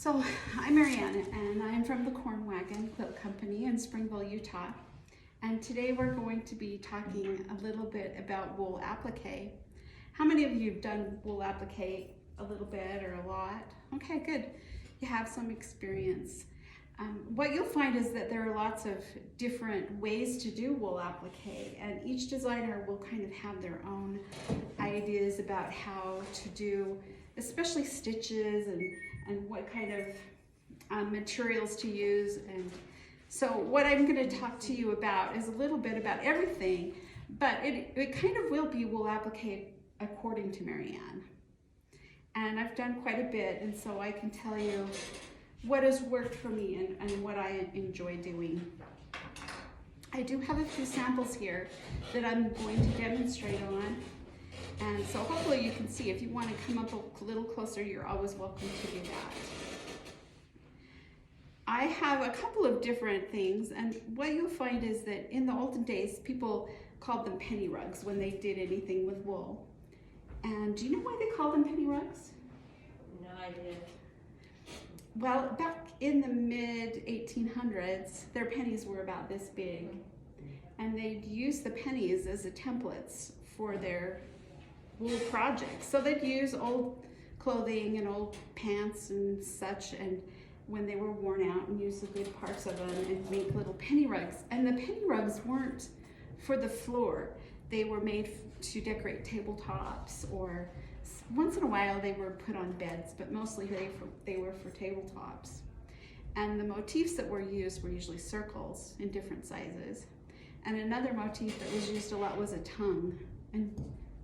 So I'm Marianne, and I'm from the Wagon Quilt Company in Springville, Utah. And today we're going to be talking a little bit about wool applique. How many of you have done wool applique a little bit or a lot? Okay, good. You have some experience. What you'll find is that there are lots of different ways to do wool applique, and each designer will kind of have their own ideas about how to do, especially stitches and what kind of materials to use. And so what I'm going to talk to you about is a little bit about everything, but it kind of will be wool applique according to Marianne. And I've done quite a bit, and so I can tell you what has worked for me and what I enjoy doing. I do have a few samples here that I'm going to demonstrate on. And so hopefully you can see. If you want to come up a little closer, you're always welcome to do that. I have a couple of different things, and what you'll find is that in the olden days, people called them penny rugs when they did anything with wool. And do you know why they call them penny rugs? No idea. Well, back in the mid-1800s, their pennies were about this big, and they'd use the pennies as the templates for their wool projects. So they'd use old clothing and old pants and such, and when they were worn out, and use the good parts of them and make little penny rugs. And the penny rugs weren't for the floor. They were made to decorate tabletops, or once in a while they were put on beds, but mostly they were for tabletops. And the motifs that were used were usually circles in different sizes. And another motif that was used a lot was a tongue. And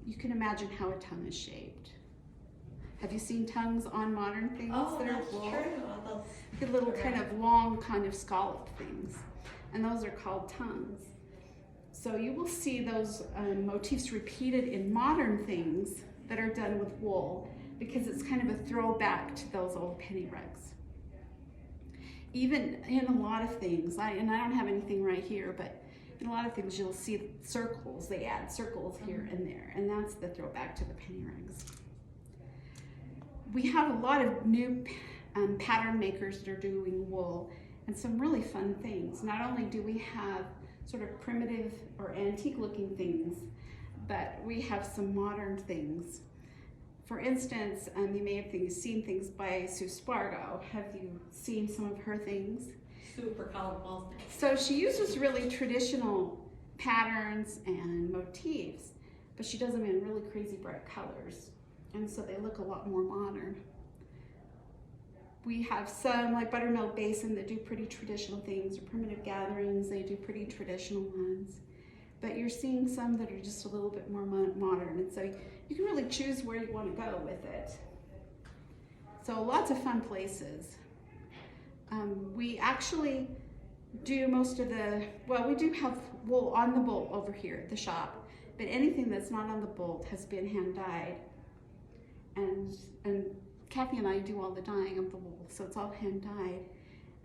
you can imagine how a tongue is shaped. Have you seen tongues on modern things that are wool? The little kind of long kind of scallop things. And those are called tongues. So you will see those motifs repeated in modern things that are done with wool, because it's kind of a throwback to those old penny rugs. Even in a lot of things, and I don't have anything right here, but in a lot of things you'll see circles. They add circles here and there, and that's the throwback to the penny rugs. We have a lot of new pattern makers that are doing wool, and some really fun things. Not only do we have sort of primitive or antique looking things, but we have some modern things. For instance, you may have seen things by Sue Spargo. Have you seen some of her things? Super colorful. So she uses really traditional patterns and motifs, but she does them in really crazy bright colors, and so they look a lot more modern. We have some like Buttermilk Basin that do pretty traditional things, or Primitive Gatherings, they do pretty traditional ones. But you're seeing some that are just a little bit more modern, and so you can really choose where you want to go with it. So lots of fun places. We actually do most of we do have wool on the bolt over here at the shop, but anything that's not on the bolt has been hand dyed. And Kathy and I do all the dyeing of the wool, so it's all hand dyed.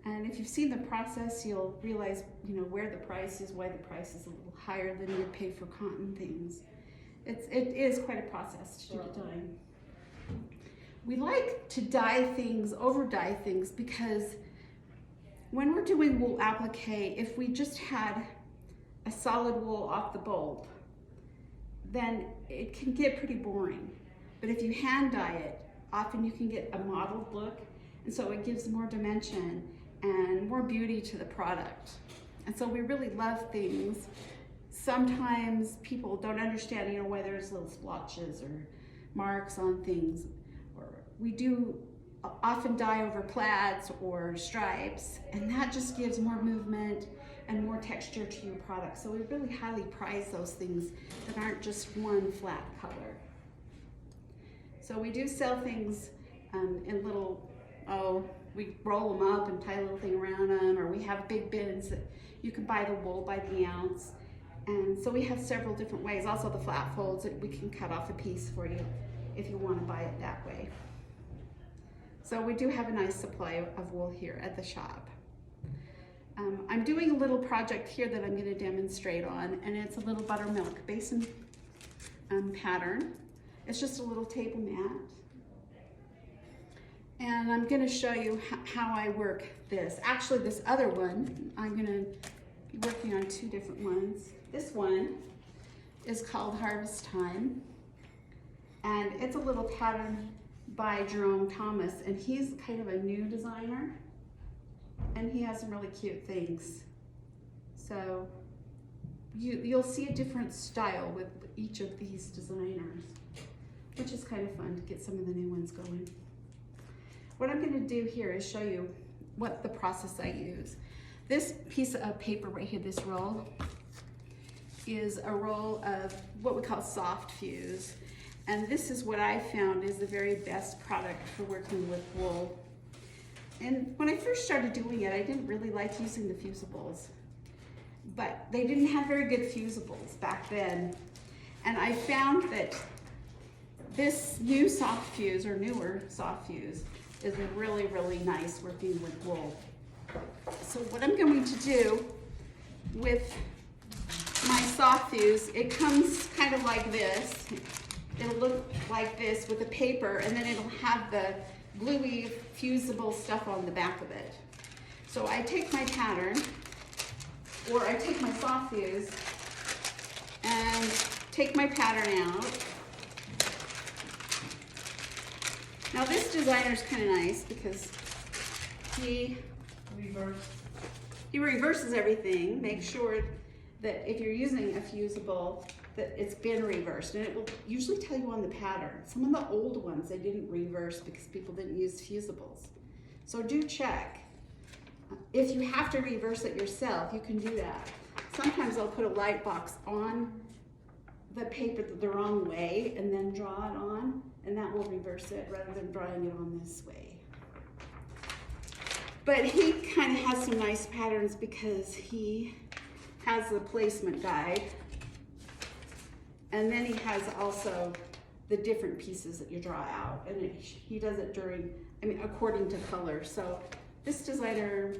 And if you've seen the process, you'll realize, where the price is, why the price is a little higher than you'd pay for cotton things. It is quite a process to do the dyeing. We like to dye things, over dye things, because when we're doing wool applique, if we just had a solid wool off the bolt, then it can get pretty boring. But if you hand dye it, often you can get a mottled look, and so it gives more dimension and more beauty to the product. And so we really love things. Sometimes people don't understand, why there's little splotches or marks on things. Or we do often dye over plaids or stripes, and that just gives more movement and more texture to your product. So we really highly prize those things that aren't just one flat color. So we do sell things in little, we roll them up and tie a little thing around them, or we have big bins that you can buy the wool by the ounce. And so we have several different ways. Also the flat folds, that we can cut off a piece for you if you want to buy it that way. So we do have a nice supply of wool here at the shop. I'm doing a little project here that I'm going to demonstrate on, and it's a little Buttermilk Basin pattern. It's just a little table mat. And I'm gonna show you how I work this. Actually, this other one, I'm gonna be working on two different ones. This one is called Harvest Time. And it's a little pattern by Jerome Thomas, and he's kind of a new designer, and he has some really cute things. So you'll see a different style with each of these designers, which is kind of fun to get some of the new ones going. What I'm gonna do here is show you what the process I use. This piece of paper right here, this roll, is a roll of what we call soft fuse. And this is what I found is the very best product for working with wool. And when I first started doing it, I didn't really like using the fusibles, but they didn't have very good fusibles back then. And I found that this new soft fuse, or newer soft fuse, is really, really nice working with wool. So what I'm going to do with my soft fuse, it comes kind of like this. It'll look like this with the paper, and then it'll have the gluey, fusible stuff on the back of it. So I take my pattern, or I take my soft fuse, and take my pattern out. Now this designer's kind of nice because he reverses everything. Make sure that if you're using a fusible, that it's been reversed, and it will usually tell you on the pattern. Some of the old ones they didn't reverse because people didn't use fusibles. So do check. If you have to reverse it yourself, you can do that. Sometimes I'll put a light box on the paper the wrong way and then draw it on, and that will reverse it rather than drawing it on this way. But he kind of has some nice patterns because he has the placement guide. And then he has also the different pieces that you draw out, and he does it according to color. So this designer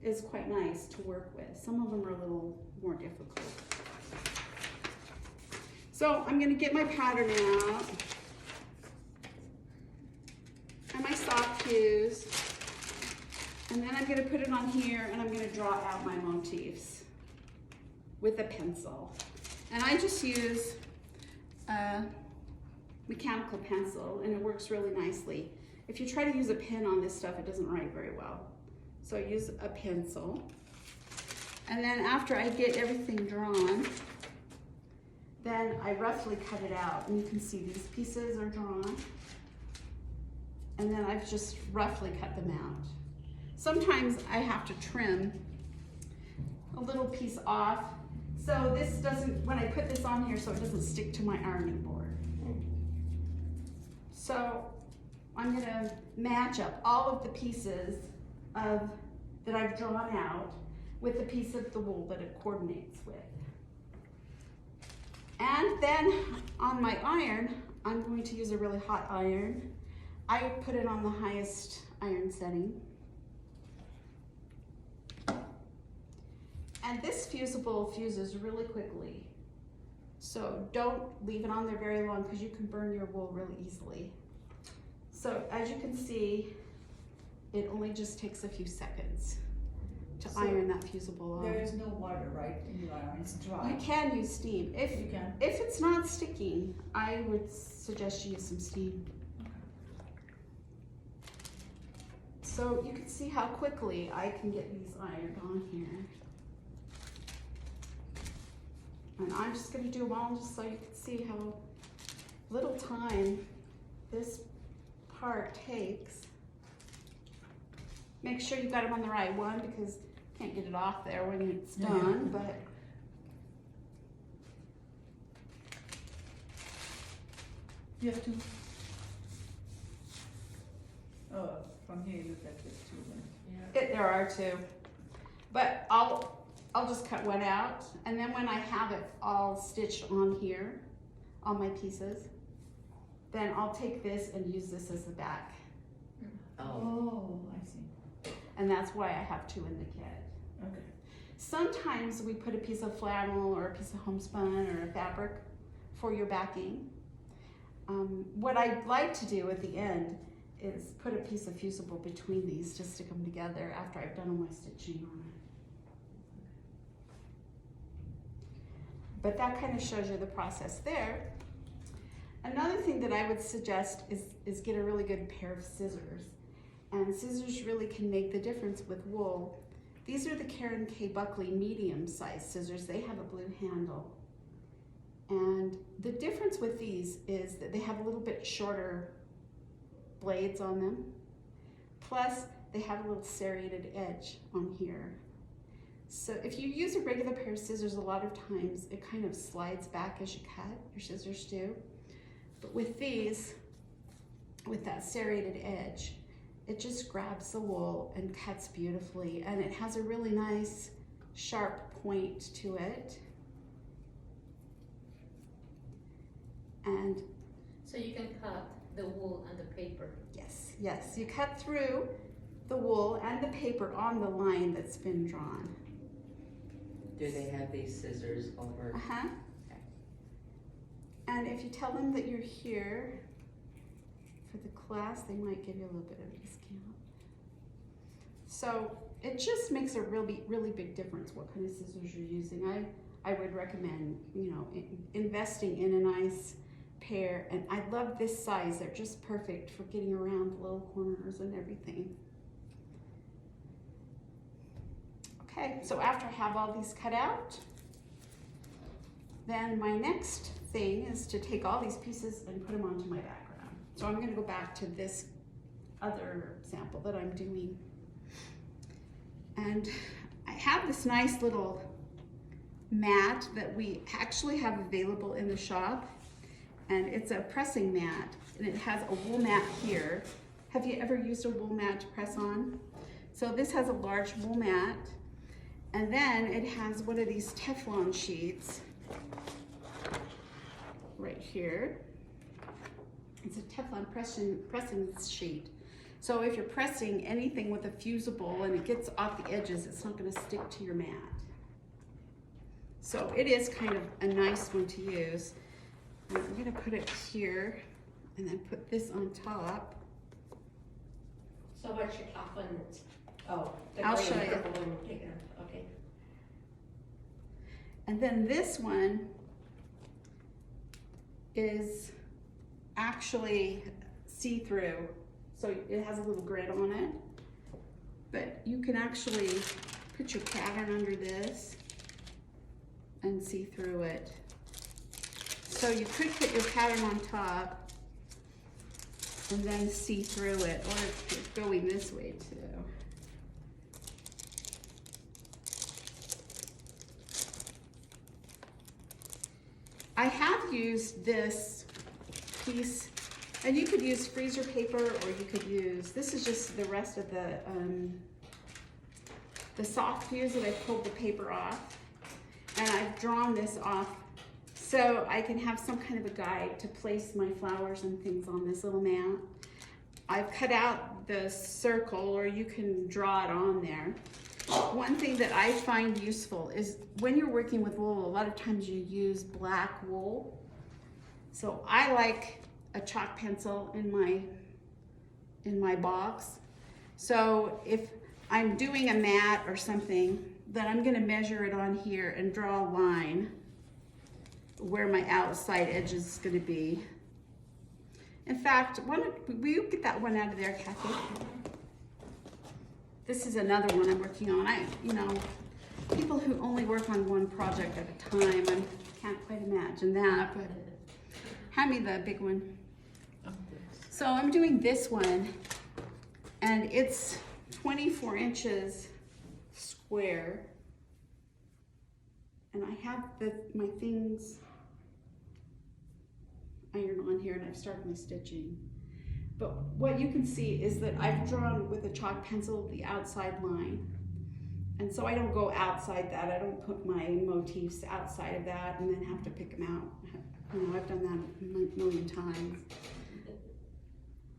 is quite nice to work with. Some of them are a little more difficult. So I'm gonna get my pattern out and my soft fuse, and then I'm gonna put it on here, and I'm gonna draw out my motifs with a pencil. And I just use a mechanical pencil, and it works really nicely. If you try to use a pen on this stuff, it doesn't write very well. So I use a pencil. And then after I get everything drawn, then I roughly cut it out. And you can see these pieces are drawn. And then I've just roughly cut them out. Sometimes I have to trim a little piece off. So this doesn't, when I put this on here, so it doesn't stick to my ironing board. So I'm gonna match up all of the pieces that I've drawn out with the piece of the wool that it coordinates with. And then on my iron, I'm going to use a really hot iron. I put it on the highest iron setting. And this fusible fuses really quickly. So don't leave it on there very long because you can burn your wool really easily. So as you can see, it only just takes a few seconds to iron that fusible on. There is no water, right, in your iron, it's dry. You can use steam. If it's not sticking, I would suggest you use some steam. So you can see how quickly I can get these ironed on here. And I'm just going to do them all just so you can see how little time this part takes. Make sure you've got them on the right one because you can't get it off there when it's done, but you have to, from here you look at this too then. there are two. But I'll just cut one out, and then when I have it all stitched on here, on my pieces, then I'll take this and use this as the back. Oh, I see. And that's why I have two in the kit. Okay. Sometimes we put a piece of flannel or a piece of homespun or a fabric for your backing. What I'd like to do at the end is put a piece of fusible between these to stick them together after I've done all my stitching on it. But that kind of shows you the process there. Another thing that I would suggest is get a really good pair of scissors. And scissors really can make the difference with wool. These are the Karen K. Buckley medium-sized scissors. They have a blue handle. And the difference with these is that they have a little bit shorter blades on them. Plus, they have a little serrated edge on here. So if you use a regular pair of scissors, a lot of times it kind of slides back as you cut, your scissors do. But with these, with that serrated edge, it just grabs the wool and cuts beautifully. And it has a really nice sharp point to it. And So you can cut the wool and the paper. yes, yes, you cut through the wool and the paper on the line that's been drawn. Do they have these scissors over? Uh-huh. Okay. And if you tell them that you're here for the class, they might give you a little bit of a discount. So it just makes a really, really big difference what kind of scissors you're using. I would recommend, you know, investing in a nice pair. And I love this size. They're just perfect for getting around the little corners and everything. Okay, so after I have all these cut out, then my next thing is to take all these pieces and put them onto my background. So I'm gonna go back to this other sample that I'm doing. And I have this nice little mat that we actually have available in the shop. And it's a pressing mat, and it has a wool mat here. Have you ever used a wool mat to press on? So this has a large wool mat. And then it has one of these Teflon sheets right here. It's a Teflon pressing sheet. So if you're pressing anything with a fusible and it gets off the edges, it's not going to stick to your mat. So it is kind of a nice one to use. And I'm going to put it here and then put this on top. So what's your top one? Oh, the I'll gray show and you. purple one taken off. Okay. And then this one is actually see-through. So it has a little grid on it. But you can actually put your pattern under this and see through it. So you could put your pattern on top and then see through it, or it's going this way too. I have used this piece, and you could use freezer paper, or you could use, this is just the rest of the soft fuse that I pulled the paper off, and I've drawn this off so I can have some kind of a guide to place my flowers and things on this little mat. I've cut out the circle, or you can draw it on there. One thing that I find useful is when you're working with wool, a lot of times you use black wool. So I like a chalk pencil in my box. So if I'm doing a mat or something, then I'm gonna measure it on here and draw a line where my outside edge is gonna be. In fact, will you get that one out of there, Kathy? This is another one I'm working on. You know, people who only work on one project at a time, I can't quite imagine that, but hand me the big one. So I'm doing this one, and it's 24 inches square, and I have my things ironed on here, and I've started my stitching. But what you can see is that I've drawn with a chalk pencil the outside line. And so I don't go outside that. I don't put my motifs outside of that and then have to pick them out. You know, I've done that a million times.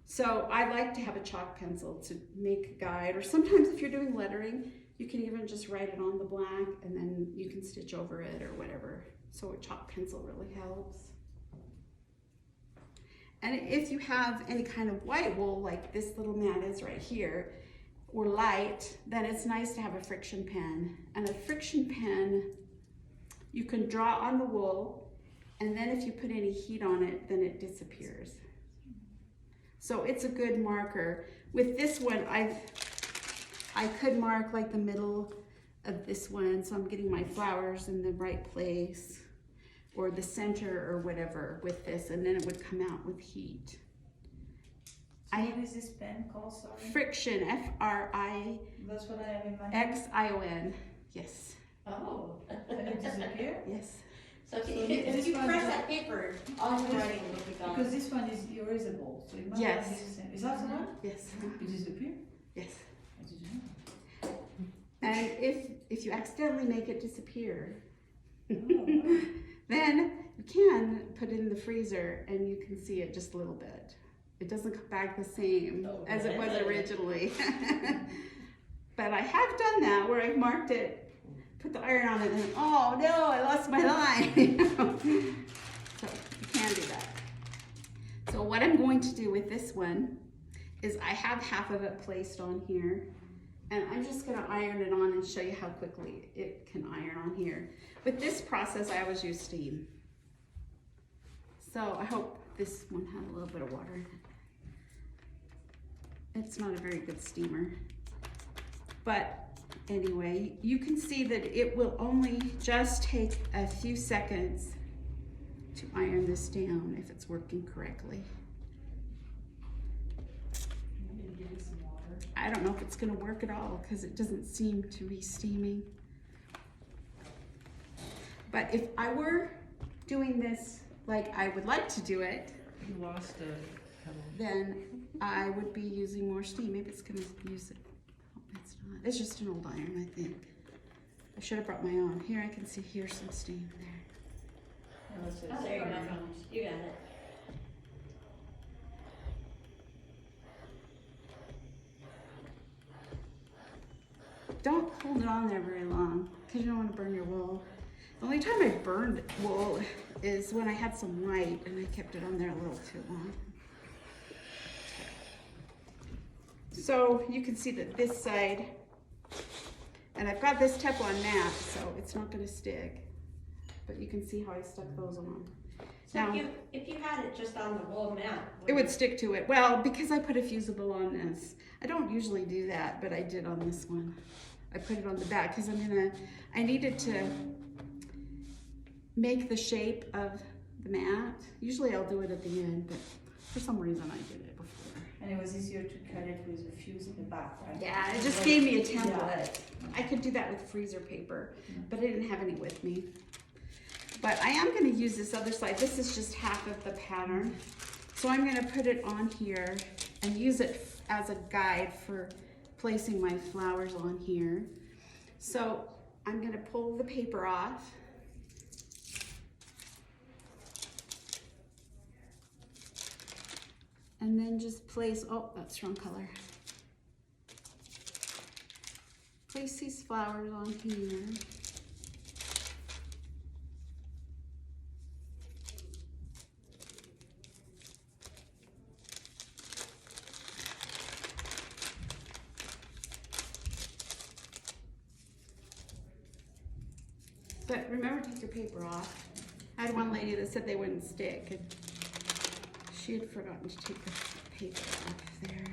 So I like to have a chalk pencil to make a guide, or sometimes if you're doing lettering, you can even just write it on the black and then you can stitch over it or whatever. So a chalk pencil really helps. And if you have any kind of white wool, like this little mat is right here, or light, then it's nice to have a friction pen. And a friction pen, you can draw on the wool, and then if you put any heat on it, then it disappears. So it's a good marker. With this one, I could mark like the middle of this one, so I'm getting my flowers in the right place, or the center or whatever with this, and then it would come out with heat. So what is this pen called, sorry? Friction, F-R-I-X-I-O-N, That's what I have in my hand. Oh. yes, Can it disappear? yes. So if So you, this if you one press is- that paper, all your writing will be gone. Because this one is erasable, so it might Yes. not be the same. Is that the one? Yes, It disappear? yes. I didn't know. And if you accidentally make it disappear, Oh, then you can put it in the freezer and you can see it just a little bit. It doesn't come back the same Oh, as it was really? originally. But I have done that where I've marked it, put the iron on it, and then, oh no, I lost my line. So you can do that. So what I'm going to do with this one is I have half of it placed on here, and I'm just gonna iron it on and show you how quickly it can iron on here. With this process, I always use steam. So I hope this one had a little bit of water in it. It's not a very good steamer. But anyway, you can see that it will only just take a few seconds to iron this down if it's working correctly. I don't know if it's gonna work at all because it doesn't seem to be steaming. But if I were doing this like I would like to do it, You lost a pedal. then I would be using more steam. Maybe it's gonna use it. Oh, it's not. It's just an old iron, I think. I should have brought my own. Here I can see here's some steam there. no, it says Oh, there you go. iron. You got it. Don't hold it on there very long because you don't want to burn your wool. The only time I burned wool is when I had some white and I kept it on there a little too long. So you can see that this side, and I've got this Teflon mat, so it's not going to stick. But you can see how I stuck those on. So Now- if you had it just on the wool mat. It would stick to it. Well, because I put a fusible on this. I don't usually do that, but I did on this one. I put it on the back because I needed to make the shape of the mat. Usually I'll do it at the end, but for some reason I did it before. And it was easier to cut it with a fuse in the back, right? Yeah, it just gave me a template. I could do that with freezer paper, but I didn't have any with me. But I am going to use this other side. This is just half of the pattern. So I'm going to put it on here and use it as a guide for placing my flowers on here. So I'm going to pull the paper off. And then just place, oh, that's wrong color. Place these flowers on here. But remember to take your paper off. I had one lady that said they wouldn't stick, and she had forgotten to take the paper off there.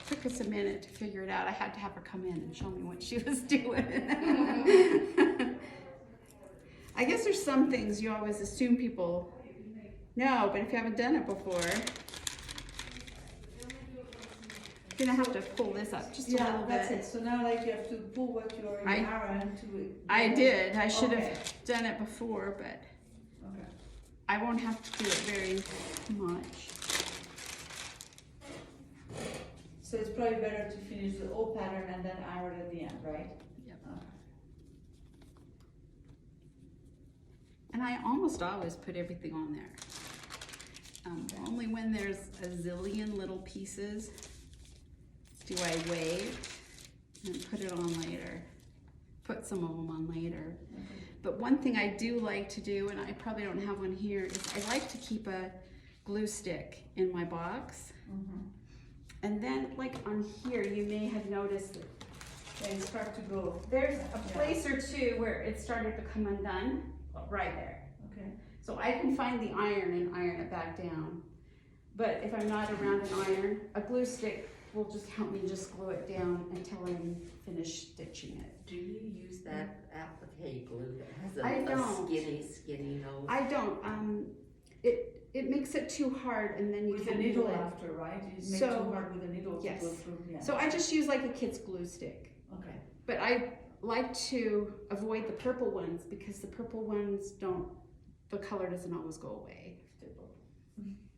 Took us a minute to figure it out. I had to have her come in and show me what she was doing. I guess there's some things you always assume people know, but if you haven't done it before, you're gonna have to pull this up just a Yeah, little that's bit. it. So now like you have to pull what you already ironed to. I did. I should Okay. have done it before, but Okay. I won't have to do it very much. So it's probably better to finish the whole pattern and then iron at the end, right? Yep. Okay. And I almost always put everything on there. Only when there's a zillion little pieces do I wait and put it on later. put some of them on later. But one thing I do like to do, and I probably don't have one here, is I like to keep a glue stick in my box. And then like on here, you may have noticed that They start to go. there's a place or two where it started to come undone, right there. Okay. So I can find the iron and iron it back down. But if I'm not around an iron, a glue stick will just help me just glue it down until I'm finished stitching it. Do you use that applique glue that has I a don't. skinny nose? I don't, it makes it too hard and then you With the can't needle do it. after, right? You make So- too hard with the needle yes. to go through. Yeah. So I just use like a kid's glue stick. Okay. But I like to avoid the purple ones because the purple ones don't, the color doesn't always go away.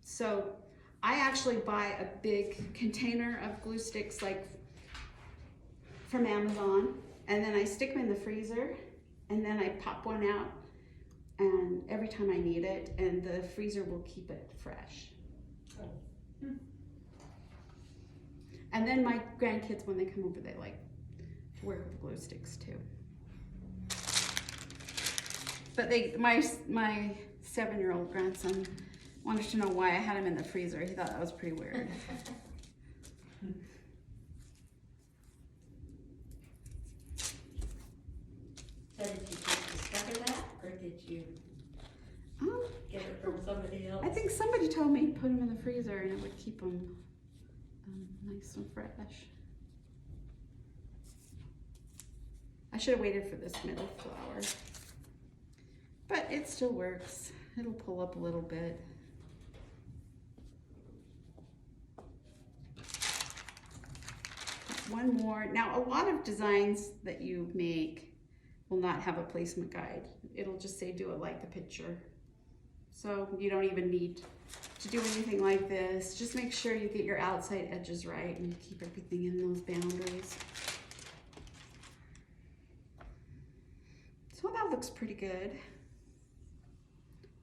So I actually buy a big container of glue sticks like from Amazon, and then I stick them in the freezer, and then I pop one out and every time I need it, and the freezer will keep it fresh. And then my grandkids, when they come over, they like to work with glue sticks too. But my 7-year-old grandson wanted to know why I had him in the freezer. He thought that was pretty weird. So did you just discover that, or did you Um, get it from somebody else? I think somebody told me to put them in the freezer and it would keep them nice and fresh. I should have waited for this middle flower, but it still works. It'll pull up a little bit. One more. Now, a lot of designs that you make will not have a placement guide. It'll just say do it like the picture. So you don't even need to do anything like this. Just make sure you get your outside edges right and keep everything in those boundaries. So that looks pretty good.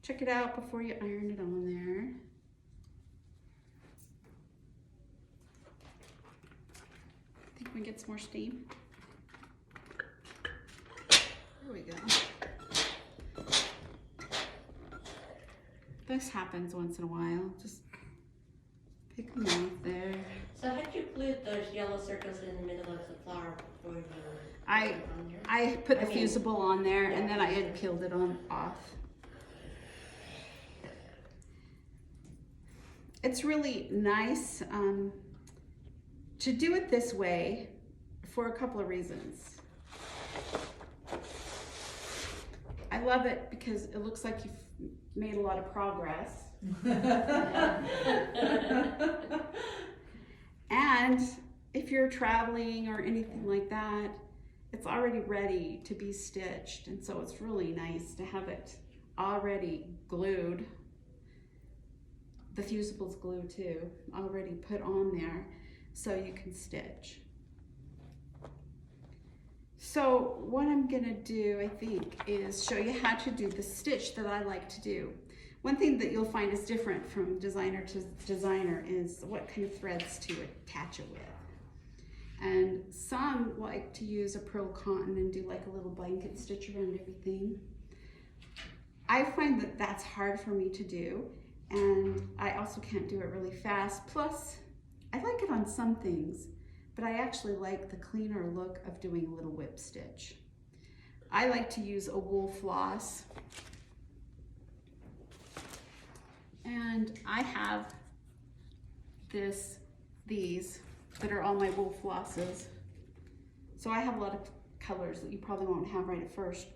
Check it out before you iron it on there. Think we get some more steam? There we go. This happens once in a while. Just pick them off there. So how'd you glued those yellow circles in the middle of the flower before you I- put it on there? I put the I mean, fusible on there and yeah. then I had peeled it off. It's really nice to do it this way for a couple of reasons. I love it because it looks like you've made a lot of progress. And if you're traveling or anything like that, it's already ready to be stitched. And so it's really nice to have it already glued. The fusible's glue too, already put on there so you can stitch. So what I'm gonna do, I think, is show you how to do the stitch that I like to do. One thing that you'll find is different from designer to designer is what kind of threads to attach it with. And some like to use a pearl cotton and do like a little blanket stitch around everything. I find that that's hard for me to do, and I also can't do it really fast. Plus, I like it on some things, but I actually like the cleaner look of doing a little whip stitch. I like to use a wool floss, and I have these that are all my wool flosses. So I have a lot of colors that you probably won't have right at first.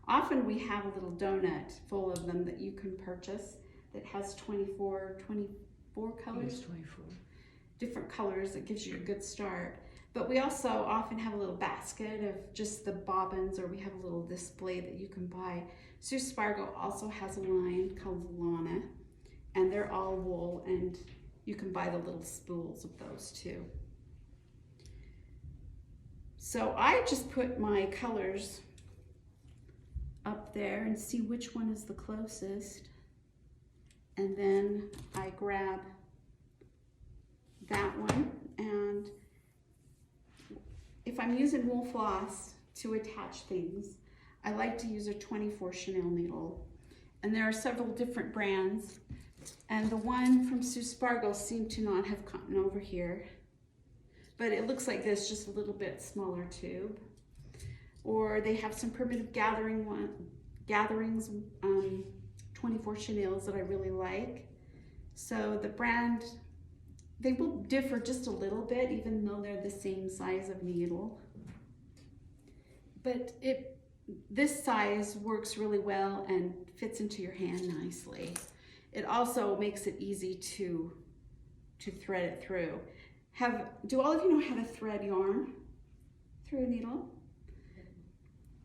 Often we have a little donut full of them that you can purchase that has 24 colors. 24. Different colors that gives you a good start. But we also often have a little basket of just the bobbins, or we have a little display that you can buy. Sue Spargo also has a line called Lana, and they're all wool, and you can buy the little spools of those too. So I just put my colors up there and see which one is the closest. And then I grab that one, and if I'm using wool floss, to attach things. I like to use a 24 Chanel needle, and there are several different brands, and the one from Sue Spargo seemed to not have gotten over here, but it looks like this, just a little bit smaller tube. Or they have some primitive gatherings 24 Chanels that I really like. So the brand, they will differ just a little bit, even though they're the same size of needle. But this size works really well and fits into your hand nicely. It also makes it easy to thread it through. Do all of you know how to thread yarn through a needle?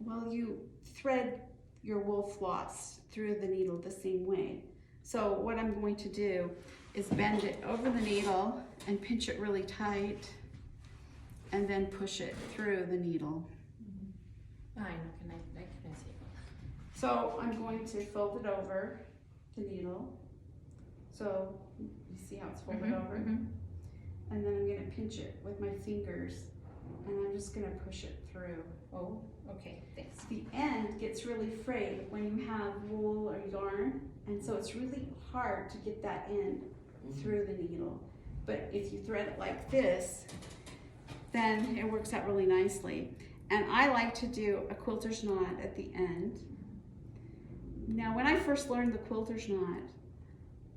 Well, you thread your wool floss through the needle the same way. So what I'm going to do is bend it over the needle and pinch it really tight, and then push it through the needle. I know, I can see it. So I'm going to fold it over the needle. So you see how it's folded over? And then I'm going to pinch it with my fingers, and I'm just going to push it through. Oh, okay, thanks. The end gets really frayed when you have wool or yarn, and so it's really hard to get that end through the needle. But if you thread it like this, then it works out really nicely. And I like to do a quilter's knot at the end. Now, when I first learned the quilter's knot,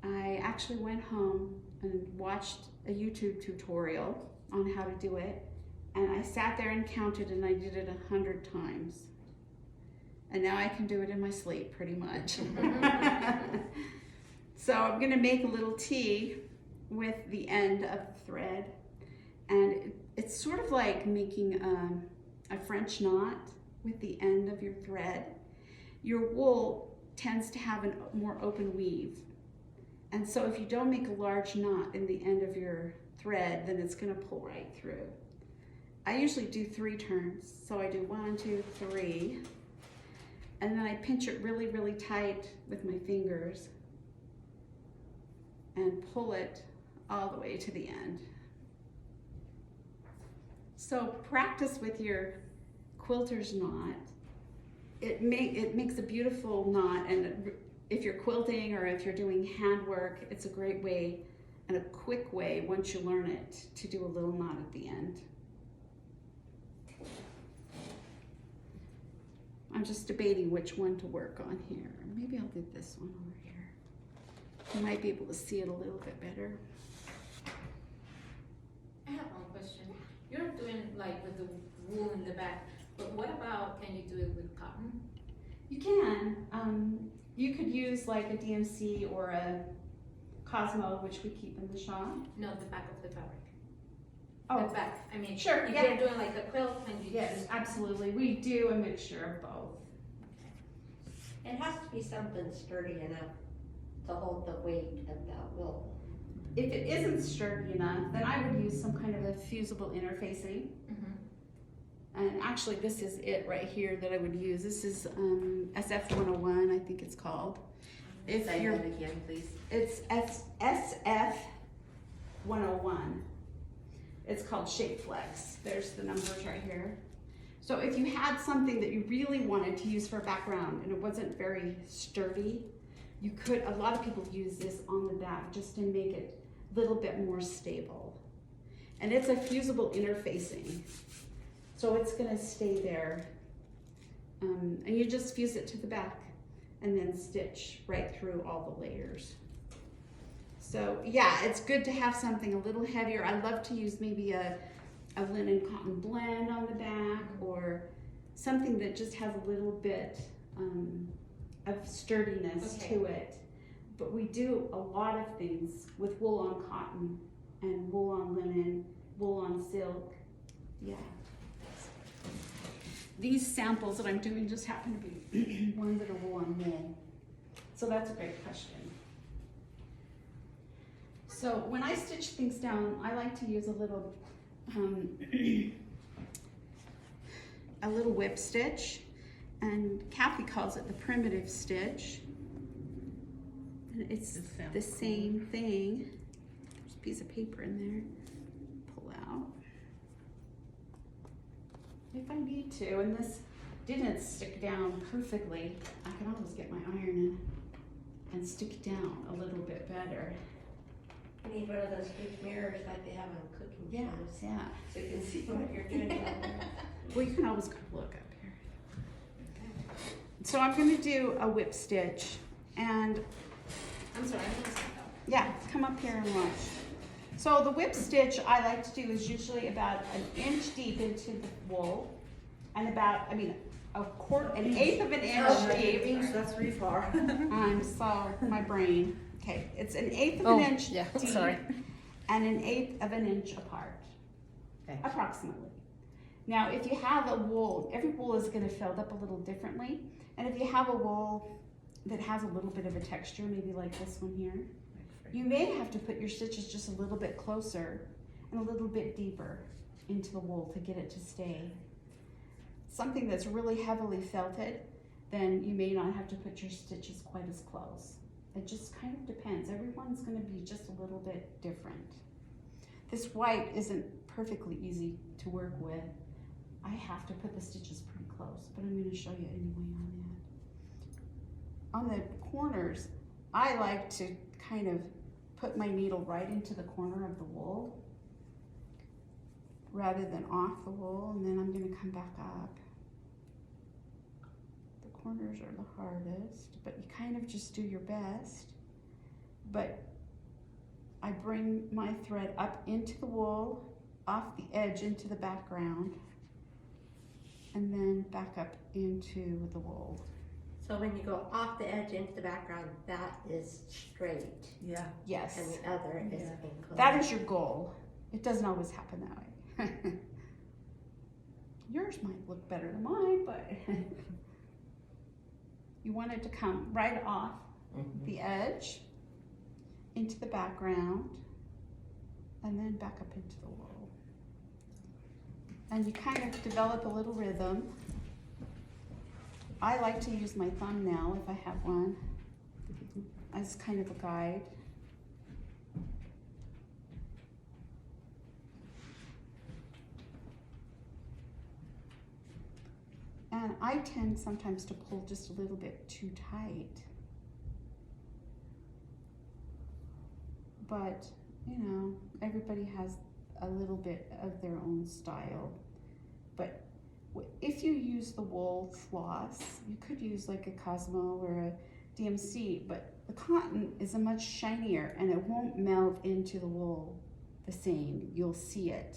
I actually went home and watched a YouTube tutorial on how to do it. And I sat there and counted, and I did it 100 times. And now I can do it in my sleep, pretty much. So I'm gonna make a little T with the end of the thread. And it's sort of like making a French knot with the end of your thread. Your wool tends to have a more open weave. And so if you don't make a large knot in the end of your thread, then it's gonna pull right through. I usually do 3 turns. So I do 1, 2, 3. And then I pinch it really, really tight with my fingers and pull it all the way to the end. So practice with your quilter's knot. It makes a beautiful knot, and if you're quilting or if you're doing handwork, it's a great way and a quick way, once you learn it, to do a little knot at the end. I'm just debating which one to work on here. Maybe I'll do this one over here. You might be able to see it a little bit better. I have one question. You're doing like with the wool in the back, but what about, can you do it with cotton? You can. You could use like a DMC or a Cosmo, which we keep in the shop. No, the back of the fabric. Oh, The back, I mean, sure, if yeah. you're doing like a quilt, can you Yes, just? absolutely. We do a mixture of both. It has to be something sturdy enough to hold the weight of that wool. If it isn't sturdy enough, then I would use some kind of a fusible interfacing. And actually, this is it right here that I would use. This is SF101, I think it's called. If Say you're, that again, please. it's SF101. It's called Shape Flex. There's the numbers right here. So if you had something that you really wanted to use for a background and it wasn't very sturdy, you could, a lot of people use this on the back just to make it a little bit more stable. And it's a fusible interfacing. So it's gonna stay there. And you just fuse it to the back and then stitch right through all the layers. So yeah, it's good to have something a little heavier. I love to use maybe a linen cotton blend on the back, or something that just has a little bit of sturdiness to it. But we do a lot of things with wool on cotton and wool on linen, wool on silk. Yeah. These samples that I'm doing just happen to be ones that are wool on wool. So that's a great question. So when I stitch things down, I like to use a little whip stitch, and Kathy calls it the primitive stitch. And it's the same thing. There's a piece of paper in there. Pull out. if I need to, and this didn't stick down perfectly, I can always get my iron in and stick it down a little bit better. You need one of those big mirrors like they have on cooking shows, Yeah. so you can see what you're doing down there. Well, you can always come look up here. So I'm gonna do a whip stitch, and I'm sorry, I'm gonna stand up. yeah, come up here and watch. So the whip stitch I like to do is usually about an inch deep into the wool, and about, an eighth of an inch deep. That's really far. I'm so, my brain. Okay, it's an eighth of an inch yeah, deep sorry. and an eighth of an inch apart, Okay. approximately. Now, if you have a wool, every wool is going to felt up a little differently, and if you have a wool that has a little bit of a texture, maybe like this one here, you may have to put your stitches just a little bit closer and a little bit deeper into the wool to get it to stay. Something that's really heavily felted, then you may not have to put your stitches quite as close. It just kind of depends. Everyone's going to be just a little bit different. This white isn't perfectly easy to work with. I have to put the stitches pretty close, but I'm going to show you anyway on that. On the corners, I like to kind of put my needle right into the corner of the wool rather than off the wool, and then I'm going to come back up. The corners are the hardest, but you kind of just do your best. But I bring my thread up into the wool, off the edge into the background, and then back up into the wool. So when you go off the edge into the background, that is straight, Yeah. Yes, and the other is Yeah. inclined. that is your goal. It doesn't always happen that way. Yours might look better than mine, but you want it to come right off the edge into the background and then back up into the wool. And you kind of develop a little rhythm. I like to use my thumbnail if I have one as kind of a guide. And I tend sometimes to pull just a little bit too tight. But, you know, everybody has a little bit of their own style. But if you use the wool floss, you could use like a Cosmo or a DMC, but the cotton is a much shinier and it won't melt into the wool the same. You'll see it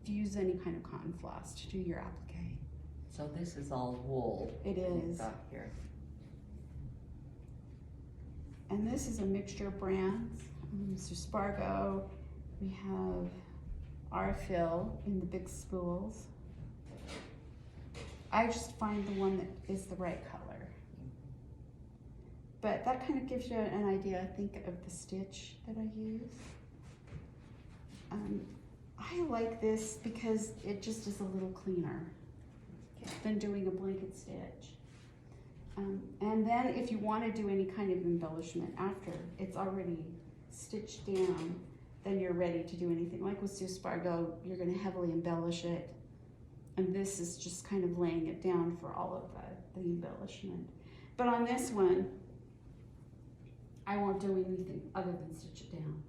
if you use any kind of cotton floss to do your applique. So this is all wool. It we've is. got here. And this is a mixture of brands. Mr. Spargo, we have Arfil in the big spools. I just find the one that is the right color. But that kind of gives you an idea, I think, of the stitch that I use. I like this because it just is a little cleaner than doing a blanket stitch. And then if you want to do any kind of embellishment after it's already stitched down, then you're ready to do anything. Like with Sue Spargo, you're going to heavily embellish it. And this is just kind of laying it down for all of the embellishment. But on this one, I won't do anything other than stitch it down.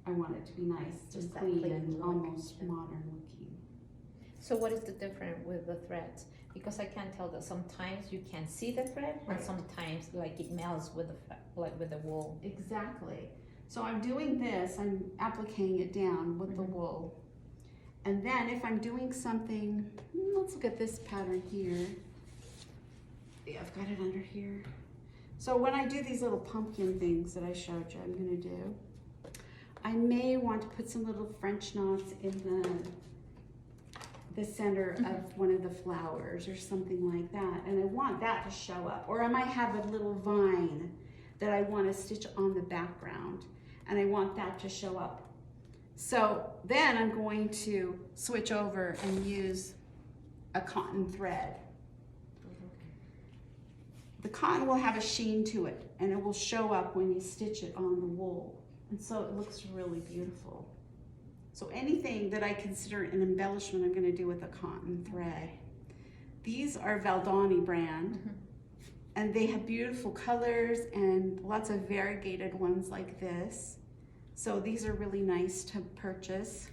I want it to be nice Just and that clean clean and look. almost Yeah. modern looking. So what is the difference with the threads? Because I can tell that sometimes you can see the thread, Right. and sometimes like it melts with the wool. Exactly. So I'm doing this, I'm appliquing it down with the wool. And then if I'm doing something, let's look at this pattern here. Yeah, I've got it under here. So when I do these little pumpkin things that I showed you, I'm gonna do, I may want to put some little French knots in the center of one of the flowers or something like that. And I want that to show up. Or I might have a little vine that I want to stitch on the background and I want that to show up. So then I'm going to switch over and use a cotton thread. The cotton will have a sheen to it and it will show up when you stitch it on the wool. And so it looks really beautiful. So anything that I consider an embellishment, I'm gonna do with a cotton thread. These are Valdani brand, and they have beautiful colors and lots of variegated ones like this. So these are really nice to purchase.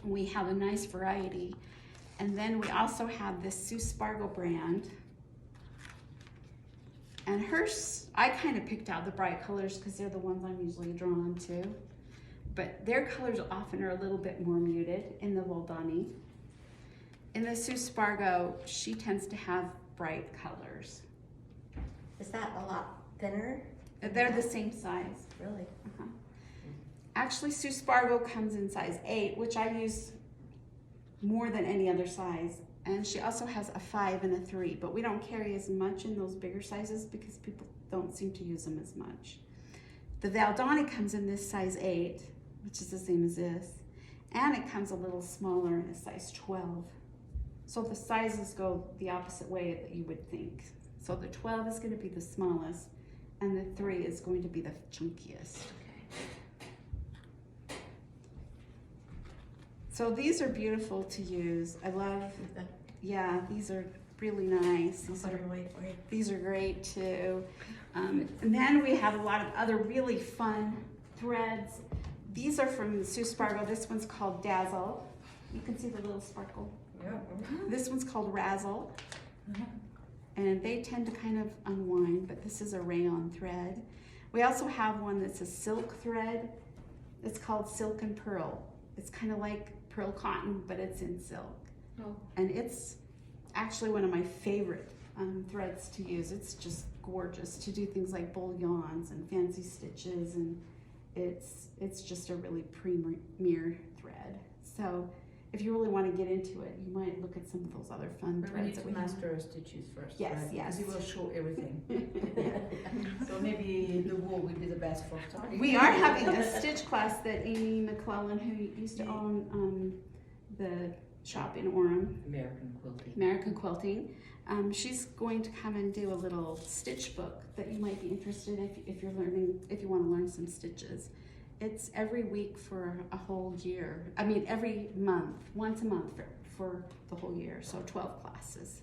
We have a nice variety. And then we also have this Sue Spargo brand. And hers, I kind of picked out the bright colors because they're the ones I'm usually drawn to. But their colors often are a little bit more muted in the Valdani. In the Sue Spargo, she tends to have bright colors. Is that a lot thinner? They're the same size. Really? Actually, Sue Spargo comes in size 8, which I use more than any other size. And she also has a 5 and a 3, but we don't carry as much in those bigger sizes because people don't seem to use them as much. The Valdani comes in this size 8, which is the same as this, and it comes a little smaller in a size 12. So the sizes go the opposite way that you would think. So the 12 is going to be the smallest, and the 3 is going to be the chunkiest. So these are beautiful to use. I love, yeah, these are really nice. These are great too. And then we have a lot of other really fun threads. These are from Sue Spargo. This one's called Dazzle. You can see the little sparkle. This one's called Razzle. And they tend to kind of unwind, but this is a rayon thread. We also have one that's a silk thread. It's called Silk and Pearl. It's kind of like pearl cotton, but it's in silk. Oh. And it's actually one of my favorite threads to use. It's just gorgeous to do things like bouillons and fancy stitches, and it's just a really premier thread. So if you really want to get into it, you might look at some of those other fun But we threads need that to we have. master our stitches first. Yes, right? yes. Because it will show everything. So maybe the wool would be the best for starting. We are having a stitch class that Amy McClellan, who used to own the shop in Orem, American Quilting, she's going to come and do a little stitch book that you might be interested in if you want to learn some stitches. It's every week for a whole year. I mean, every month, once a month for the whole year. So 12 classes.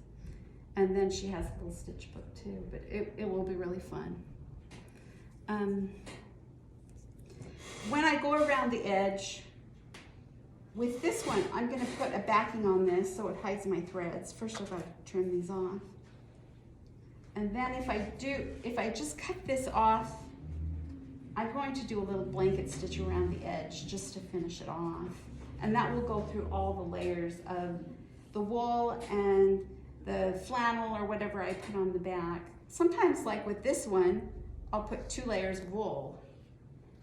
And then she has a little stitch book too, but it will be really fun. When I go around the edge, with this one, I'm gonna put a backing on this so it hides my threads. First I've got to turn these off. And then if I just cut this off, I'm going to do a little blanket stitch around the edge just to finish it off. And that will go through all the layers of the wool and the flannel or whatever I put on the back. Sometimes, like with this one, I'll put 2 layers of wool.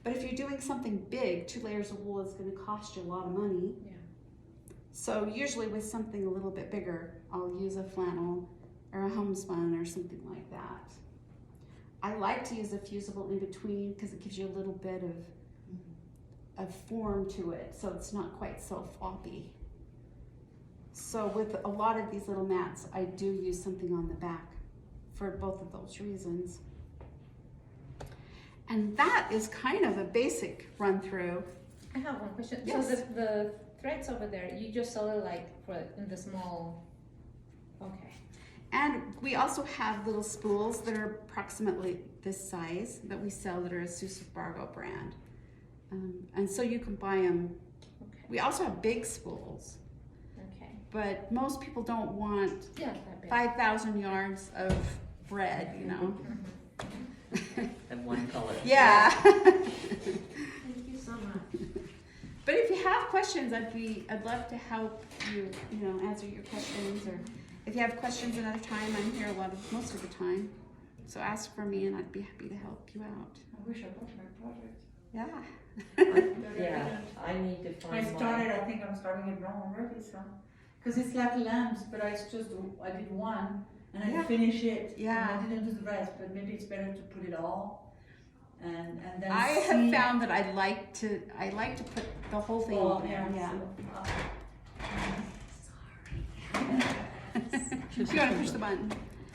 But if you're doing something big, 2 layers of wool is going to cost you a lot of money. Yeah. So usually with something a little bit bigger, I'll use a flannel or a homespun or something like that. I like to use a fusible in between because it gives you a little bit of form to it, so it's not quite so floppy. So with a lot of these little mats, I do use something on the back for both of those reasons. And that is kind of a basic run through. I have one question. Yes. So the threads over there, you just sell it like in the small, okay. And we also have little spools that are approximately this size that we sell that are a Sue Spargo brand. And so you can buy them. Okay. We also have big spools, Okay. but most people don't want Yeah, that big. 5,000 yards of bread, you know. And one color. Yeah. Thank you so much. But if you have questions, I'd love to help you, answer your questions, or if you have questions another time, I'm here most of the time. So ask for me and I'd be happy to help you out. I wish I got my project. Yeah. Yeah, I need to find I think I'm starting it wrong already, so. Because it's like lamps, but I did one and I Yeah. finish it. Yeah. And I didn't do the rest, but maybe it's better to put it all and then I have found that I like to put the whole thing Oh, on there. Yeah. So, You want to push the button?